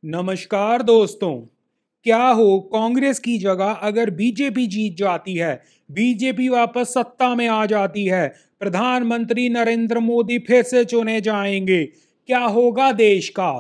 नमस्कार दोस्तों। क्या हो कांग्रेस की जगह अगर बीजेपी जीत जाती है, बीजेपी वापस सत्ता में आ जाती है, प्रधानमंत्री नरेंद्र मोदी फिर से चुने जाएंगे, क्या होगा देश का?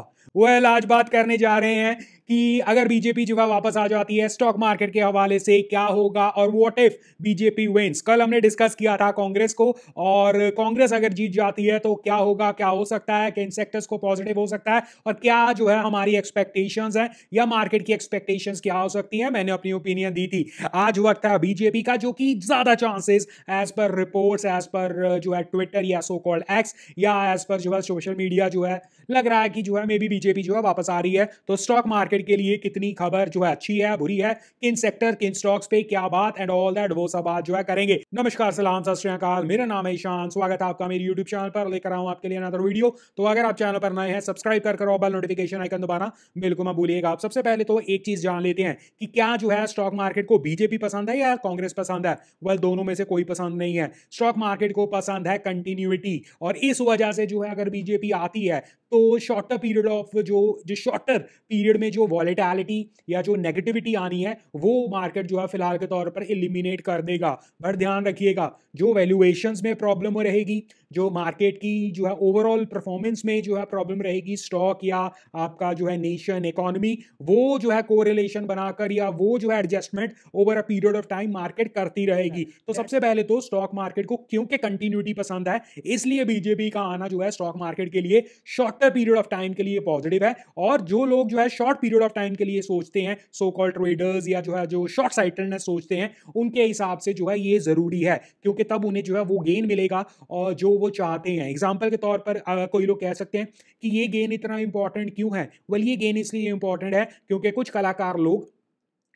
आज बात करने जा रहे हैं कि अगर बीजेपी जो है वापस आ जाती है, स्टॉक मार्केट के हवाले से क्या होगा और व्हाट इफ बीजेपी विंस। कल हमने डिस्कस किया था कांग्रेस को, और कांग्रेस अगर जीत जाती है तो क्या होगा, क्या हो सकता है, किन सेक्टर्स को पॉजिटिव हो सकता है, और क्या जो है हमारी एक्सपेक्टेशंस है या मार्केट की एक्सपेक्टेशंस क्या हो सकती है। मैंने अपनी ओपिनियन दी थी। आज वक्त है बीजेपी का, जो कि ज्यादा chances as per reports, as per जो है ट्विटर या सो कॉल्ड एक्स, या एज पर जो है सोशल मीडिया जो है लग रहा है कि जो है मे बी बीजेपी जो है वापस आ रही है। तो स्टॉक मार्केट के लिए कितनी खबर जो है अच्छी है, बुरी है, किन सेक्टर, किन स्टॉक्स पे क्या बात एंड ऑल दैट, वो सब बात जो है करेंगे। नमस्कार, सलाम, सत श्री अकाल। मेरा नाम है ईशान। स्वागत है आपका मेरे यूट्यूब चैनल पर। लेकर आऊं आपके लिए अनदर वीडियो। तो अगर आप चैनल पर नए हैं, सब्सक्राइब कर करो, बेल नोटिफिकेशन आइकन दबाना बिल्कुल मत भूलिएगा। आप सबसे पहले तो एक चीज जान लेते हैं कि क्या जो है स्टॉक मार्केट को बीजेपी पसंद है या कांग्रेस पसंद है। दोनों में से कोई पसंद नहीं है। स्टॉक मार्केट को पसंद है कंटिन्यूटी, और इस वजह से जो है अगर बीजेपी आती है तो शॉर्टर पीरियड ऑफ जो शॉर्टर पीरियड में जो वॉलेटिलिटी या जो नेगेटिविटी आनी है वो मार्केट जो है फिलहाल के तौर पर एलिमिनेट कर देगा। बट ध्यान रखिएगा, जो वैल्यूएशंस में प्रॉब्लम रहेगी, जो मार्केट की जो है ओवरऑल परफॉर्मेंस में जो है प्रॉब्लम रहेगी, स्टॉक या आपका जो है नेशन इकोनॉमी, वो जो है कोरिलेशन बनाकर या वो जो है adjustment over a period of time market करती रहेगी। तो सबसे पहले तो स्टॉक मार्केट को क्योंकि कंटिन्यूटी पसंद है, इसलिए बीजेपी का आना जो है स्टॉक मार्केट के लिए शॉर्टर पीरियड ऑफ टाइम के लिए पॉजिटिव है। और जो लोग जो है शॉर्ट पीरियड ऑफ टाइम के लिए सोचते हैं, सो कॉल्ड ट्रेडर्स या जो है जो शॉर्ट साइटेडनेस सोचते हैं, उनके हिसाब से जो है ये जरूरी है, क्योंकि तब उन्हें जो है वो गेन मिलेगा और जो वो चाहते हैं। एग्जाम्पल के तौर पर कोई लोग कह सकते हैं कि ये गेन इतना इंपॉर्टेंट क्यों है। ये गेन इसलिए इंपॉर्टेंट है क्योंकि कुछ कलाकार लोग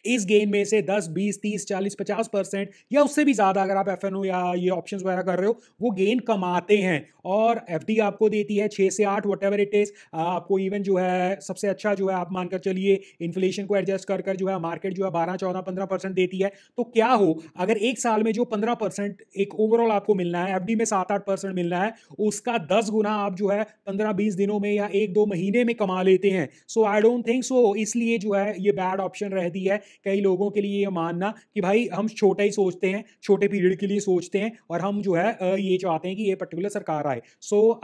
इस गेन में से 10, 20, 30, 40, 50% या उससे भी ज्यादा, अगर आप एफएनओ या ये ऑप्शंस वगैरह कर रहे हो, वो गेन कमाते हैं। और एफडी आपको देती है 6 से 8, वट एवर इट इज। आपको इवन जो है सबसे अच्छा जो है आप मानकर चलिए इन्फ्लेशन को एडजस्ट कर कर जो है मार्केट जो है 12, 14, 15% देती है। तो क्या हो अगर एक साल में जो 15% एक ओवरऑल आपको मिलना है, एफडी में 7, 8% मिलना है, उसका 10 गुना आप जो है 15, 20 दिनों में या 1, 2 महीने में कमा लेते हैं। सो आई डोंट थिंक सो। इसलिए जो है ये बैड ऑप्शन रहती है कई लोगों के लिए ये मानना कि भाई हम छोटा ही सोचते हैं, छोटे पीरियड के लिए सोचते हैं, और हम जो है ये चाहते हैं कि ये पर्टिकुलर सरकार आए।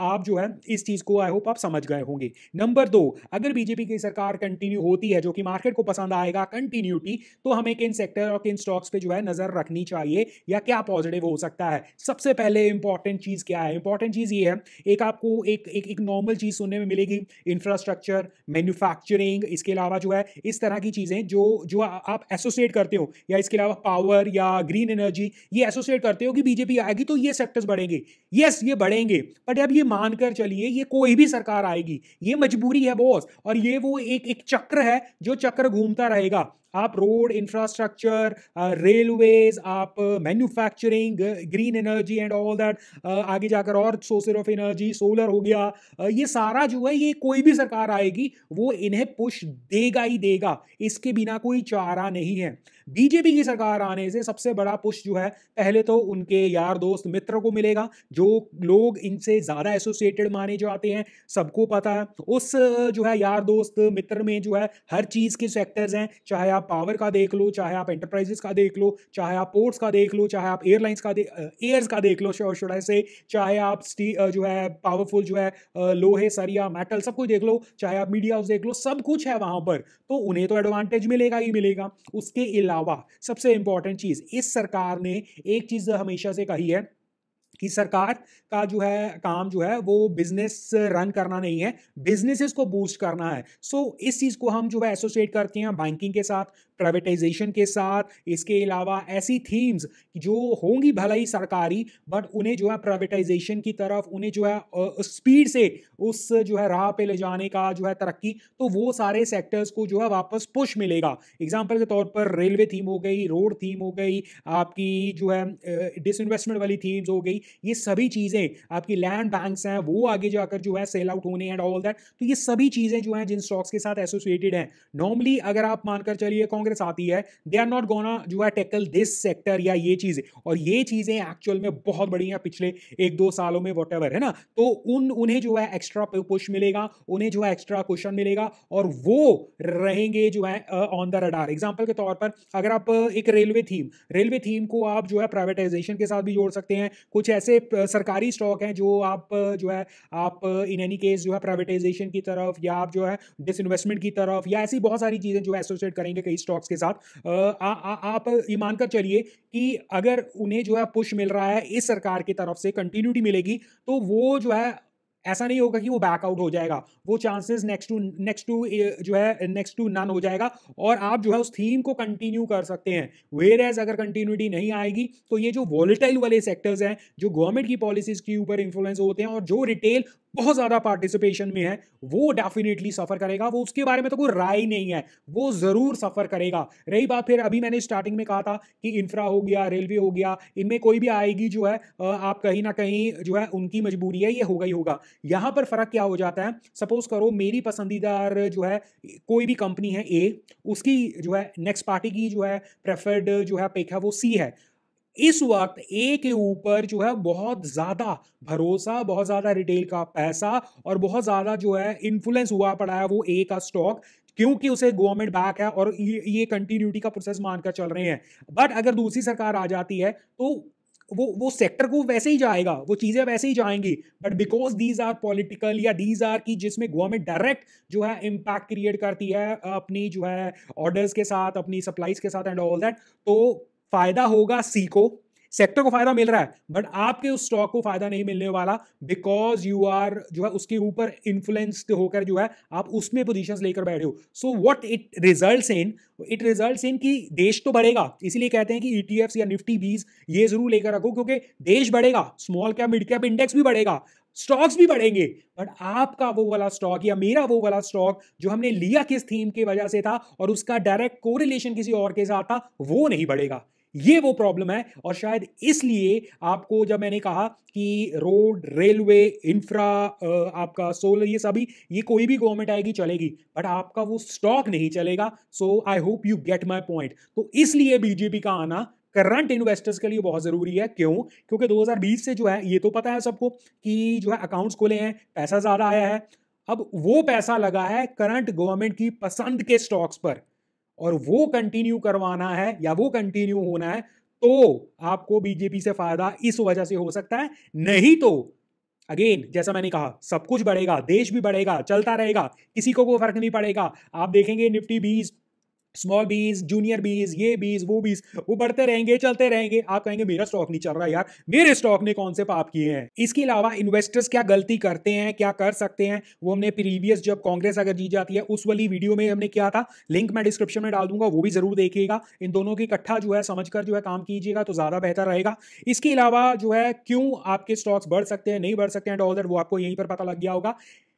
आप जो है इस चीज को आई होप आप समझ गए होंगे। नंबर 2, अगर बीजेपी की सरकार कंटिन्यू होती है, जो कि मार्केट को पसंद आएगा कंटिन्यूटी, तो हमें किन सेक्टर और किन स्टॉक्स पे जो है नजर रखनी चाहिए या क्या पॉजिटिव हो सकता है। सबसे पहले इंपॉर्टेंट चीज क्या है? इंपॉर्टेंट चीज ये है, एक आपको एक नॉर्मल चीज सुनने में मिलेगी, इंफ्रास्ट्रक्चर, मैन्युफैक्चरिंग, इसके अलावा जो है इस तरह की चीजें जो जो आप एसोसिएट करते हो, या इसके अलावा पावर या ग्रीन एनर्जी, ये एसोसिएट करते हो कि बीजेपी आएगी तो ये सेक्टर्स बढ़ेंगे। यस, ये बढ़ेंगे, बट अब ये मानकर चलिए ये कोई भी सरकार आएगी, ये मजबूरी है बॉस, और ये वो एक चक्र है जो चक्र घूमता रहेगा। आप रोड इंफ्रास्ट्रक्चर, रेलवेज, आप manufacturing, green energy and all that, आगे जाकर और सोर्स ऑफ एनर्जी, सोलर हो गया, ये सारा जो है ये कोई भी सरकार आएगी वो इन्हें पुश देगा ही देगा, इसके बिना कोई चारा नहीं है। बीजेपी की सरकार आने से सबसे बड़ा पुश जो है पहले तो उनके यार दोस्त मित्र को मिलेगा, जो लोग इनसे ज्यादा एसोसिएटेड माने जाते हैं। सबको पता है उस जो है यार दोस्त मित्र में जो है हर चीज के सेक्टर्स हैं, चाहे आप पावर का देख लो, चाहे आप एंटरप्राइजेस का देख लो, चाहे आप पोर्ट्स का देख लो, चाहे आप एयरलाइंस का एयर्स का देख लो, शुड आई से, चाहे आप जो है पावरफुल जो है लोहे, सरिया, मेटल, सब कुछ देख लो, चाहे आप मीडिया हाउस देख लो, सब कुछ है वहां पर। तो उन्हें तो एडवांटेज मिलेगा ही मिलेगा। उसके अलावा सबसे इंपॉर्टेंट चीज, इस सरकार ने एक चीज हमेशा से कही है कि सरकार का जो है काम जो है वो बिजनेस रन करना नहीं है, बिजनेसेस को बूस्ट करना है। इस चीज को हम जो है एसोसिएट करते हैं बैंकिंग के साथ, प्राइवेटाइजेशन के साथ। इसके अलावा ऐसी थीम्स जो होंगी भला ही सरकारी, बट उन्हें जो है प्राइवेटाइजेशन की तरफ, उन्हें जो है स्पीड से उस जो है राह पे ले जाने का जो है तरक्की, तो वो सारे सेक्टर्स को जो है वापस पुश मिलेगा। एग्जाम्पल के तौर पर रेलवे थीम हो गई, रोड थीम हो गई, आपकी जो है डिसइन्वेस्टमेंट वाली थीम्स हो गई, ये सभी चीज़ें आपकी लैंड बैंक्स हैं वो आगे जाकर जो है सेल आउट होने एंड ऑल दैट। तो ये सभी चीज़ें जो हैं जिन स्टॉक्स के साथ एसोसिएटेड हैं, नॉर्मली अगर आप मानकर चलिए कांग्रेस आती है, दे आर नॉट गोना जो है टैकल दिस सेक्टर या ये चीज़ें, और ये चीज़ें एक्चुअल में बहुत बड़ी हैं पिछले 1-2 सालों में वॉटेवर, है ना। तो उन्हें जो है एक्स्ट्रा पुश मिलेगा, उन्हें जो है एक्स्ट्रा क्वेश्चन मिलेगा और वो रहेंगे जो है ऑन द रडार। एग्जांपल के तौर पर अगर आप एक रेलवे थीम को आप जो है प्राइवेटाइजेशन के साथ भी जोड़ सकते हैं। कुछ ऐसे सरकारी स्टॉक हैं जो आप जो है आप इन एनी केस जो है प्राइवेटाइजेशन की तरफ या आप जो है डिसइन्वेस्टमेंट की तरफ या ऐसी बहुत सारी चीजें जो एसोसिएट करेंगे कई स्टॉक्स के साथ। आप ये मानकर चलिए कि अगर उन्हें जो है पुश मिल रहा है इस सरकार की तरफ से, कंटिन्यूटी मिलेगी, तो वो जो है ऐसा नहीं होगा कि वो बैकआउट हो जाएगा, वो चांसेस नेक्स्ट टू नन हो जाएगा और आप जो है उस थीम को कंटिन्यू कर सकते हैं। वेयर एज अगर कंटिन्यूटी नहीं आएगी तो ये जो वॉलेटाइल वाले सेक्टर्स हैं, जो गवर्नमेंट की पॉलिसीज के ऊपर इन्फ्लुएंस होते हैं और जो रिटेल बहुत ज्यादा पार्टिसिपेशन में है, वो डेफिनेटली सफर करेगा। वो उसके बारे में तो कोई राय नहीं है, वो जरूर सफर करेगा। रही बात फिर अभी मैंने स्टार्टिंग में कहा था कि इंफ्रा हो गया, रेलवे हो गया, इनमें कोई भी आएगी जो है आप कहीं ना कहीं जो है उनकी मजबूरी है, ये होगा ही होगा। यहां पर फर्क क्या हो जाता है, सपोज करो मेरी पसंदीदार जो है कोई भी कंपनी है ए, उसकी जो है नेक्स्ट पार्टी की जो है प्रेफर्ड जो है पिक है वो सी है। इस वक्त ए के ऊपर जो है बहुत ज्यादा भरोसा, बहुत ज्यादा रिटेल का पैसा और बहुत ज्यादा जो है इन्फ्लुएंस हुआ पड़ा है वो ए का स्टॉक, क्योंकि उसे गवर्नमेंट बैक है और ये कंटिन्यूटी का प्रोसेस मानकर चल रहे हैं। बट अगर दूसरी सरकार आ जाती है तो वो सेक्टर को वैसे ही जाएगा, वो चीजें वैसे ही जाएंगी, but because these are political या दीज आर की जिसमें गवर्नमेंट डायरेक्ट जो है इम्पैक्ट क्रिएट करती है अपनी जो है ऑर्डर्स के साथ, अपनी सप्लाईज के साथ एंड ऑल दैट, तो फायदा होगा सी को, सेक्टर को फायदा मिल रहा है, बट आपके उस स्टॉक को फायदा नहीं मिलने वाला, बिकॉज यू आर जो है उसके ऊपर इन्फ्लुएंस्ड होकर जो है आप उसमें पोजीशंस लेकर बैठे हो। So what it results in कि देश तो बढ़ेगा, इसीलिए कहते हैं कि ईटीएफ्स या निफ्टी 20 ये जरूर लेकर रखो, क्योंकि देश बढ़ेगा, small cap mid cap index भी बढ़ेगा, स्टॉक्स भी बढ़ेंगे, बट आपका वो वाला स्टॉक या मेरा वो वाला स्टॉक जो हमने लिया किस थीम की वजह से था और उसका डायरेक्ट कोरिलेशन किसी और के साथ था, वो नहीं बढ़ेगा। ये वो प्रॉब्लम है। और शायद इसलिए आपको जब मैंने कहा कि रोड, रेलवे, इंफ्रा, आपका सोलर, ये सभी, ये कोई भी गवर्नमेंट आएगी चलेगी, बट आपका वो स्टॉक नहीं चलेगा। So I hope you get my point. तो इसलिए बीजेपी का आना करंट इन्वेस्टर्स के लिए बहुत जरूरी है। क्यों? क्योंकि 2020 से जो है ये तो पता है सबको कि जो है अकाउंट्स खुले हैं, पैसा ज्यादा आया है, अब वो पैसा लगा है करंट गवर्नमेंट की पसंद के स्टॉक्स पर, और वो कंटिन्यू करवाना है या वो कंटिन्यू होना है, तो आपको बीजेपी से फायदा इस वजह से हो सकता है। नहीं तो अगेन जैसा मैंने कहा, सब कुछ बढ़ेगा, देश भी बढ़ेगा, चलता रहेगा, किसी को कोई फर्क नहीं पड़ेगा। आप देखेंगे निफ्टी 20, स्मॉल बीज, जूनियर बीज, ये बीज, वो बीज, वो बढ़ते रहेंगे, चलते रहेंगे। आप कहेंगे मेरा स्टॉक नहीं चल रहा यार, मेरे स्टॉक ने कौन से पाप किए हैं। इसके अलावा इन्वेस्टर्स क्या गलती करते हैं, क्या कर सकते हैं, वो हमने प्रीवियस जब कांग्रेस अगर जीत जाती है उस वाली वीडियो में हमने किया था, लिंक मैं डिस्क्रिप्शन में डाल दूंगा, वो भी जरूर देखिएगा। इन दोनों की इकट्ठा जो है समझकर जो है काम कीजिएगा तो ज्यादा बेहतर रहेगा। इसके अलावा जो है क्यों आपके स्टॉक्स बढ़ सकते हैं, नहीं बढ़ सकते हैं, ऑल दैट वो आपको यहीं पर पता लग गया होगा।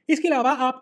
इसके अलावा आप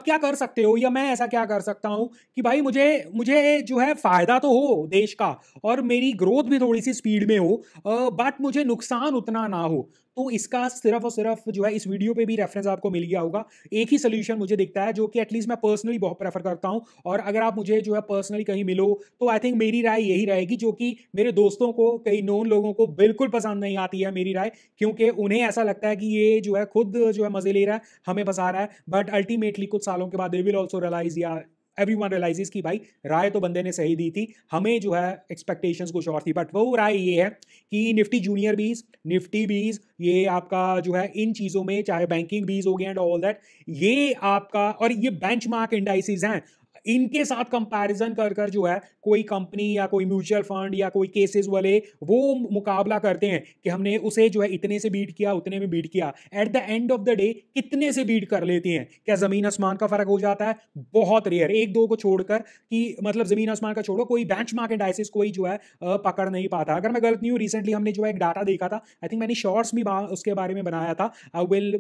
क्या कर सकते हो या मैं ऐसा क्या कर सकता हूं कि भाई मुझे मुझे जो है फायदा तो हो देश का और मेरी ग्रोथ भी थोड़ी सी स्पीड में हो, बट मुझे नुकसान उतना ना हो। तो इसका सिर्फ और सिर्फ जो है इस वीडियो पे भी रेफरेंस आपको मिल गया होगा। एक ही सोल्यूशन मुझे दिखता है जो कि एटलीस्ट मैं पर्सनली बहुत प्रेफर करता हूं, और अगर आप मुझे जो है पर्सनली कहीं मिलो तो आई थिंक मेरी राय यही रहेगी, जो कि मेरे दोस्तों को, कई नोन लोगों को बिल्कुल पसंद नहीं आती है मेरी राय, क्योंकि उन्हें ऐसा लगता है कि ये जो है खुद जो है मजे ले रहा है, हमें फंसा रहा है। बट अल्टीमेटली कुछ सालों के बाद दे विल ऑल्सो रियलाइज, या एवरीवन रियलाइजेस कि भाई राय तो बंदे ने सही दी थी, हमें जो है एक्सपेक्टेशंस कुछ और थी। बट वो राय ये है कि निफ्टी जूनियर बीज, निफ्टी बीज, ये आपका जो है इन चीज़ों में, चाहे बैंकिंग बीज हो गया एंड ऑल दैट, ये आपका, और ये बेंचमार्क इंडाइसेस हैं, इनके साथ कंपैरिजन कर कर जो है कोई कंपनी या कोई म्यूचुअल फंड या कोई केसेस वाले वो मुकाबला करते हैं कि हमने उसे जो है इतने से बीट किया, उतने में बीट किया। At the end of the day कितने से बीट कर लेते हैं? क्या जमीन आसमान का फर्क हो जाता है? बहुत रेयर, एक दो को छोड़कर, कि मतलब जमीन आसमान का छोड़ो, कोई बेंचमार्क इंडाइसेस कोई जो है पकड़ नहीं पाता। अगर मैं गलत नहीं हूँ, रिसेंटली हमने जो है एक डाटा देखा था, आई थिंक मैंने शॉर्ट्स भी उसके बारे में बनाया था,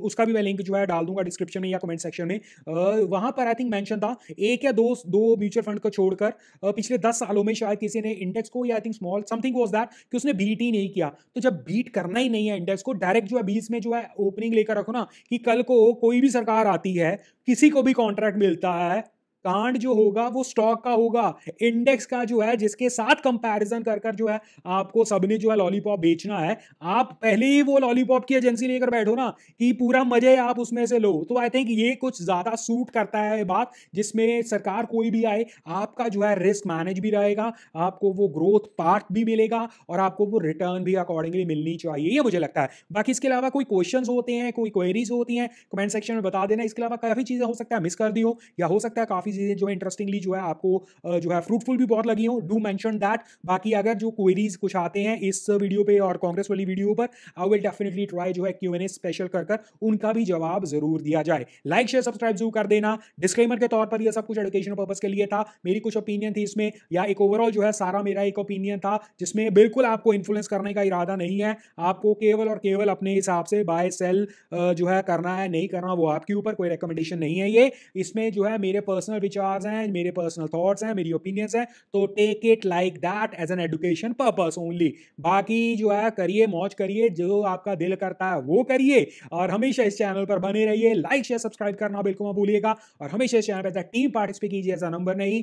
उसका भी मैं लिंक जो है डाल दूंगा डिस्क्रिप्शन में या कमेंट सेक्शन में। वहां पर आई थिंक मेंशन था 1 या 2 दो म्यूचुअल फंड को छोड़कर पिछले 10 सालों में शायद किसी ने इंडेक्स को, या I think small something was that, कि उसने बीट ही नहीं किया। तो जब बीट करना ही नहीं है इंडेक्स को, डायरेक्ट जो है 20 में जो है ओपनिंग लेकर रखो ना, कि कल को कोई भी सरकार आती है, किसी को भी कॉन्ट्रैक्ट मिलता है, कांड जो होगा वो स्टॉक का होगा, इंडेक्स का जो है, जिसके साथ कंपैरिजन कर कर जो है आपको सबने जो है लॉलीपॉप बेचना है। आप पहले ही वो लॉलीपॉप की एजेंसी लेकर बैठो ना, कि पूरा मजे आप उसमें से लो। तो आई थिंक ये कुछ ज्यादा सूट करता है बात, जिसमें सरकार कोई भी आए, आपका जो है रिस्क मैनेज भी रहेगा, आपको वो ग्रोथ पार्ट भी मिलेगा, और आपको वो रिटर्न भी अकॉर्डिंगली मिलनी चाहिए, ये मुझे लगता है। बाकी इसके अलावा कोई क्वेश्चन होते हैं, कोई क्वेरीज होती हैं, कमेंट सेक्शन में बता देना। इसके अलावा काफी चीजें हो सकता है मिस कर दी हो, या हो सकता है काफी चीजें जो है इंटरेस्टिंगली जो है आपको जो है फ्रूटफुल भी बहुत लगी हो, डू मेंशन दैट। बाकी अगर जो क्वेरीज कुछ आते हैं इस वीडियो पे और कांग्रेस वाली वीडियो पर, आई विल डेफिनेटली ट्राई जो है Q&A स्पेशल कर कर उनका भी जवाब जरूर दिया जाए। लाइक शेयर सब्सक्राइब जरूर कर देना। डिस्क्लेमर के तौर पर यह सब कुछ एजुकेशनल पर्पस के लिए था, मेरी कुछ ओपिनियन थी इसमें, या एक ओवरऑल जो है सारा मेरा एक ओपिनियन था, जिसमें बिल्कुल आपको इन्फ्लुएंस करने का इरादा नहीं है। आपको केवल और केवल अपने हिसाब से बाय सेल जो है करना है, नहीं करना वो आपके ऊपर, कोई रिकमेंडेशन नहीं है ये। इसमें जो है मेरे पर्सनल विचार्स हैं, मेरे पर्सनल थॉट्स हैं, मेरी ओपिनियंस हैं, तो take it like that as an education purpose only. बाकी जो है करिए, मौज करिए, जो आपका दिल करता है वो करिए, और हमेशा इस चैनल पर बने रहिए। लाइक शेयर सब्सक्राइब करना बिल्कुल मत भूलिएगा, और हमेशा इस चैनल पर टीम पार्टिसिपेट कीजिए, ऐसा नंबर नहीं।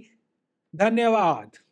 धन्यवाद।